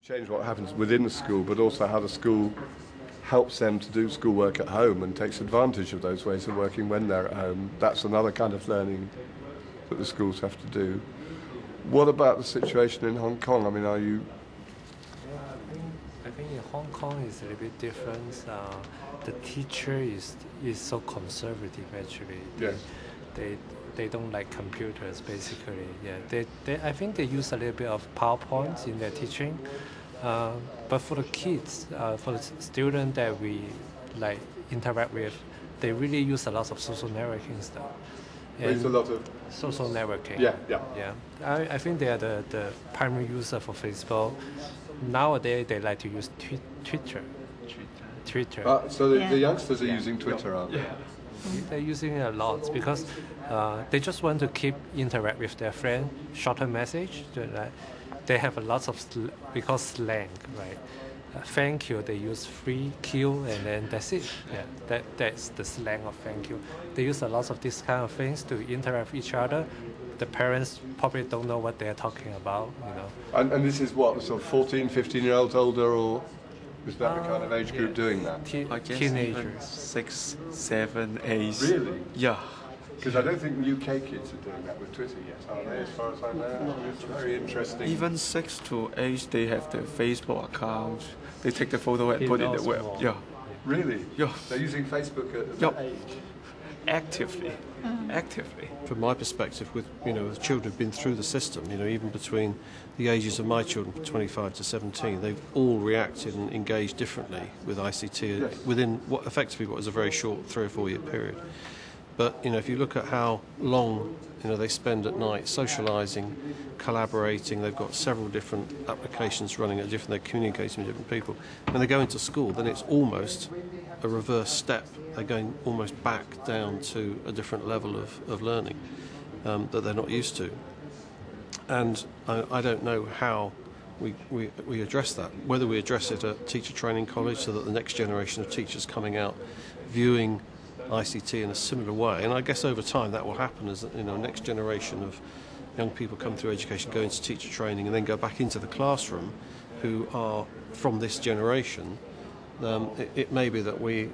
Change what happens within the school, but also how the school helps them to do schoolwork at home and takes advantage of those ways of working when they're at home. That's another kind of learning that the schools have to do. What about the situation in Hong Kong? I mean, are you... I think in Hong Kong it's a little bit different. The teacher is so conservative actually. Yes. They don't like computers basically. Yeah. I think they use a little bit of PowerPoint in their teaching. But for the kids, for the students that we like interact with, they really use a lot of social networking stuff. It's a lot of social networking. Yeah. I think they are the primary user for Facebook. Nowadays, they like to use Twitter. So the youngsters are using Twitter, aren't they? Yeah. They're using it a lot because they just want to keep interact with their friend, shorter message. They have a lot of slang, right? Thank you, they use free Q, and then that's it. Yeah, that's the slang of thank you. They use a lot of these kind of things to interact with each other. The parents probably don't know what they're talking about, you know. And this is what, sort of 14, 15-year-olds older, or is that the kind of age group doing that? I guess teenagers. 6, 7, 8. Really? Yeah. Because I don't think UK kids are doing that with Twitter yet, are they, as far as I know? It's very interesting. Even 6 to 8, they have their Facebook account. They take the photo and put it in the web. Yeah. Really? Yeah. They're using Facebook at that age? Actively. From my perspective, with the children have been through the system, even between the ages of my children, from 25 to 17, they've all reacted and engaged differently with ICT within what effectively was a very short 3 or 4 year period. But if you look at how long they spend at night socialising, collaborating, they've got several different applications running at different. They're communicating with different people. When they go into school, then it's almost a reverse step. They're going almost back down to a different level of learning that they're not used to. And I don't know how we address that. Whether we address it at teacher training college so that the next generation of teachers coming out viewing ICT in a similar way, and I guess over time that will happen as next generation of young people come through education, go into teacher training, and then go back into the classroom, who are from this generation. It may be that we've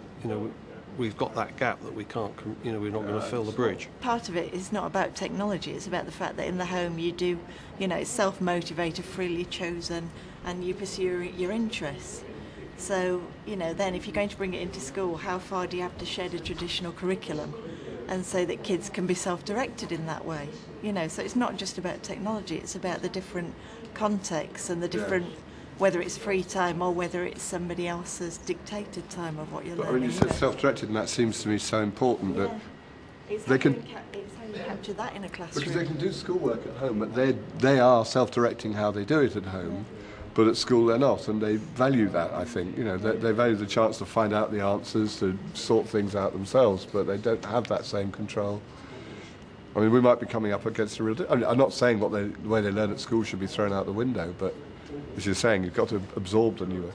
got that gap that we can't, we're not going to fill the bridge. Part of it is not about technology; it's about the fact that in the home you do, it's self-motivated, freely chosen, and you pursue your interests. So, then if you're going to bring it into school, how far do you have to shed a traditional curriculum and so that kids can be self-directed in that way? So it's not just about technology, it's about the different contexts and the different, whether it's free time or whether it's somebody else's dictated time of what you're learning. I mean, you said self-directed, and that seems to me so important that they can... It's how you capture that in a classroom. Because they can do schoolwork at home, but they are self-directing how they do it at home. But at school they're not, and they value that, I think. They value the chance to find out the answers, to sort things out themselves, but they don't have that same control. I mean, we might be coming up against a real... I'm not saying the way they learn at school should be thrown out the window, but as you're saying, you've got to absorb the newer.